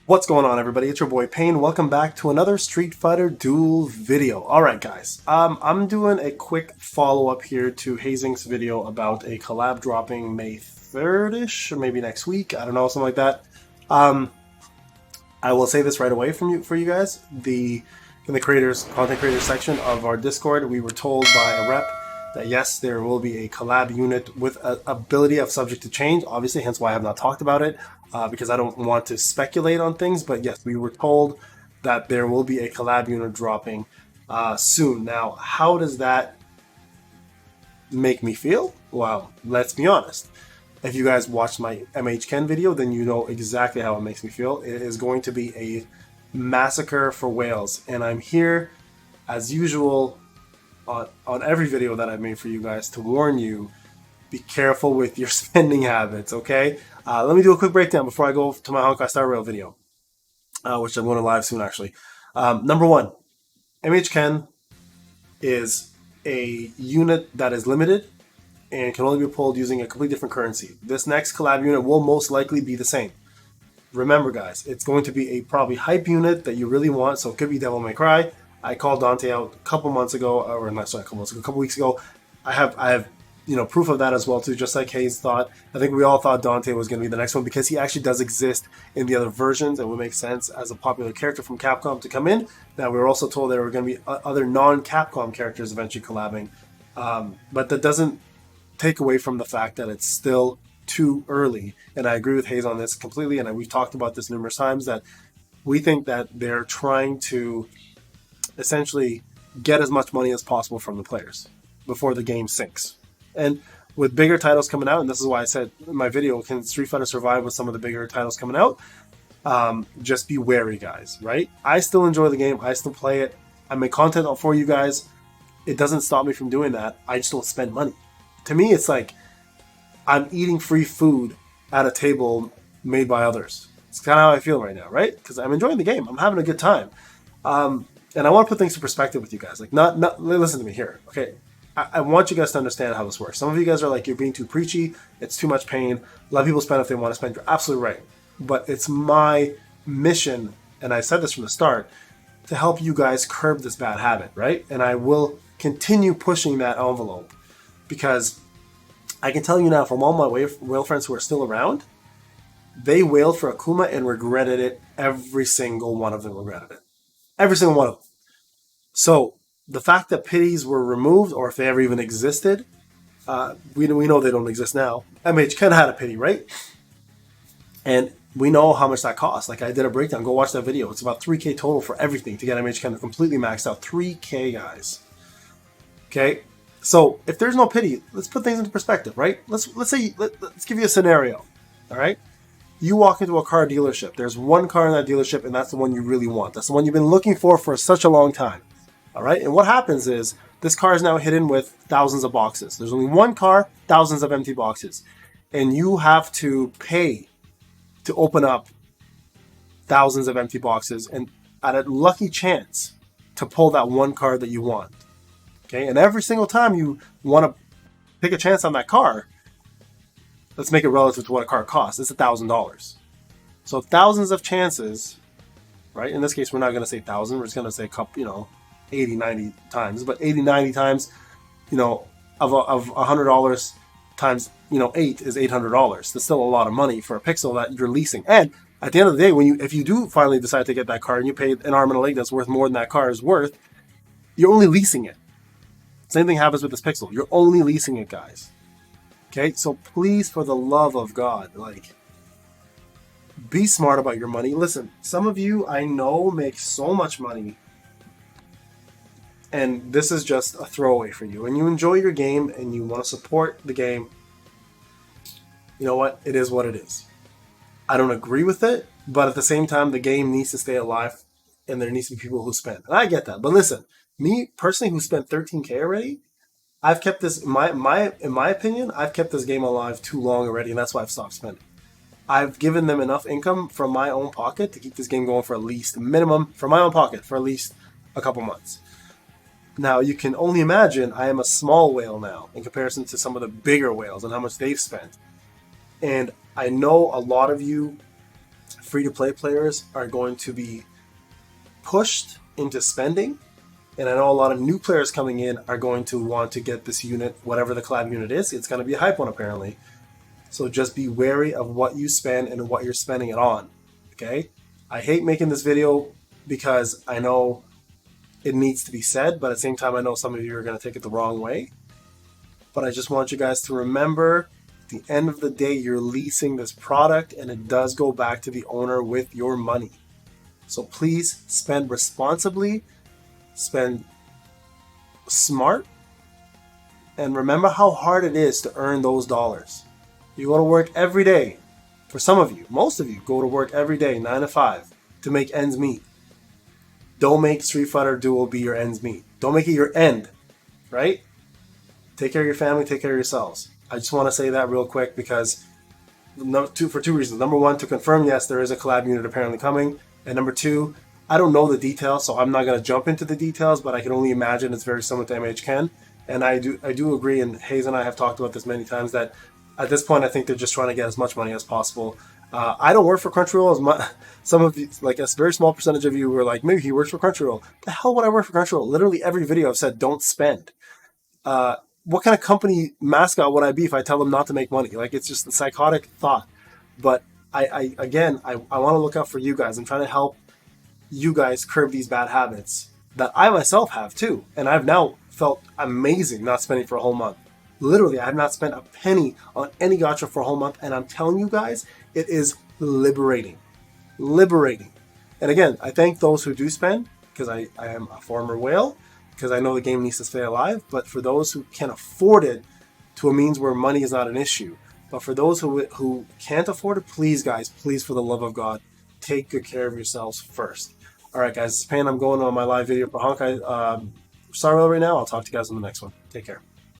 What's going on, everybody? It's your boy Payne. Welcome back to another Street Fighter Duel video. Alright guys, I'm doing a quick follow-up here to Hazing's video about a collab dropping May 3rd-ish, or maybe next week, I don't know, something like that. I will say this right away for you guys. In the content creators section of our Discord, we were told by a rep that yes, there will be a collab unit with an ability of subject to change, obviously, hence why I have not talked about it, because I don't want to speculate on things, but yes, we were told that there will be a collab unit dropping soon. Now, how does that make me feel? Well, let's be honest. If you guys watched my MHKen video, then you know exactly how it makes me feel. It is going to be a massacre for whales, and I'm here, as usual, on every video that I've made for you guys to warn you, be careful with your spending habits, okay? Let me do a quick breakdown before I go to my Honkai Star Rail video, which I'm going to live soon, actually. Number one, MHKen is a unit that is limited and can only be pulled using a completely different currency. This next collab unit will most likely be the same. Remember, guys, it's going to be a probably hype unit that you really want, so it could be Devil May Cry. I called Dante out a couple months ago, or not, sorry, a couple weeks ago. I have proof of that as well too, just like Hayes thought. I think we all thought Dante was going to be the next one because he actually does exist in the other versions and would make sense as a popular character from Capcom to come in. Now, we were also told there were going to be other non-Capcom characters eventually collabing, but that doesn't take away from the fact that it's still too early. And I agree with Hayes on this completely, and we've talked about this numerous times, that we think that they're trying to essentially get as much money as possible from the players before the game sinks. And with bigger titles coming out, and this is why I said in my video, can Street Fighter survive with some of the bigger titles coming out? Just be wary, guys, right? I still enjoy the game. I still play it. I make content for you guys. It doesn't stop me from doing that. I just don't spend money. To me, it's like I'm eating free food at a table made by others. It's kind of how I feel right now, right? Because I'm enjoying the game. I'm having a good time. And I want to put things in perspective with you guys. Like, not listen to me here, okay? I want you guys to understand how this works. Some of you guys are like, you're being too preachy. It's too much pain. A lot of people spend if they want to spend. You're absolutely right. But it's my mission, and I said this from the start, to help you guys curb this bad habit, right? And I will continue pushing that envelope because I can tell you now from all my whale friends who are still around, they wailed for Akuma and regretted it. Every single one of them regretted it. Every single one of them. So the fact that pities were removed, or if they ever even existed, we know they don't exist now. MHKen had a pity, right? And we know how much that costs. Like, I did a breakdown. Go watch that video. It's about 3K total for everything to get MHKen completely maxed out. 3K, guys. Okay? So if there's no pity, let's put things into perspective, right? Let's give you a scenario. All right? You walk into a car dealership. There's one car in that dealership, and that's the one you really want. That's the one you've been looking for such a long time. All right? And what happens is this car is now hidden with thousands of boxes. There's only one car, thousands of empty boxes. And you have to pay to open up thousands of empty boxes and at a lucky chance to pull that one car that you want. Okay? And every single time you want to take a chance on that car, let's make it relative to what a car costs. It's $1,000. So thousands of chances, right? In this case, we're not going to say 1,000. We're just going to say a couple, 80, 90 times. But 80, 90 times, of $100 times, 8 is $800. That's still a lot of money for a pixel that you're leasing. And at the end of the day, if you do finally decide to get that car and you pay an arm and a leg that's worth more than that car is worth, you're only leasing it. Same thing happens with this pixel. You're only leasing it, guys. Okay, so please, for the love of God, be smart about your money. Listen, some of you I know make so much money, and this is just a throwaway for you. And you enjoy your game, and you want to support the game. You know what? It is what it is. I don't agree with it, but at the same time, the game needs to stay alive, and there needs to be people who spend. And I get that. But listen, me personally, who spent 13K already, I've kept this, in my opinion, I've kept this game alive too long already, and that's why I've stopped spending. I've given them enough income from my own pocket to keep this game going for at least minimum, from my own pocket, for at least a couple months. Now, you can only imagine I am a small whale now in comparison to some of the bigger whales and how much they've spent. And I know a lot of you free-to-play players are going to be pushed into spending, and I know a lot of new players coming in are going to want to get this unit, whatever the collab unit is. It's going to be a hype one apparently. So just be wary of what you spend and what you're spending it on, okay? I hate making this video because I know it needs to be said, but at the same time I know some of you are going to take it the wrong way. But I just want you guys to remember, at the end of the day, you're leasing this product and it does go back to the owner with your money. So please spend responsibly, spend smart, and remember how hard it is to earn those dollars. You go to work every day. For some of you, most of you, go to work every day, 9 to 5, to make ends meet. Don't make Street Fighter Duel be your ends meet. Don't make it your end, right? Take care of your family, take care of yourselves. I just want to say that real quick because for two reasons. Number one, to confirm, yes, there is a collab unit apparently coming. And number two, I don't know the details, so I'm not going to jump into the details, but I can only imagine it's very similar to MHK. And I do agree, and Hayes and I have talked about this many times, that at this point I think they're just trying to get as much money as possible. I don't work for Crunchyroll as much. Some of you, like a very small percentage of you, were like, maybe he works for Crunchyroll. The hell would I work for Crunchyroll? Literally every video I've said, don't spend. What kind of company mascot would I be if I tell them not to make money? Like, it's just a psychotic thought. But I want to look out for you guys. I'm trying to help you guys curb these bad habits that I myself have too. And I've now felt amazing not spending for a whole month. Literally, I have not spent a penny on any gacha for a whole month. And I'm telling you guys, it is liberating. Liberating. And again, I thank those who do spend, because I am a former whale, because I know the game needs to stay alive. But for those who can afford it, to a means where money is not an issue. But for those who can't afford it, please, guys, please, for the love of God, take good care of yourselves first. All right, guys, it's Payne. I'm going on my live video for Honkai Star Rail right now. I'll talk to you guys in the next one. Take care.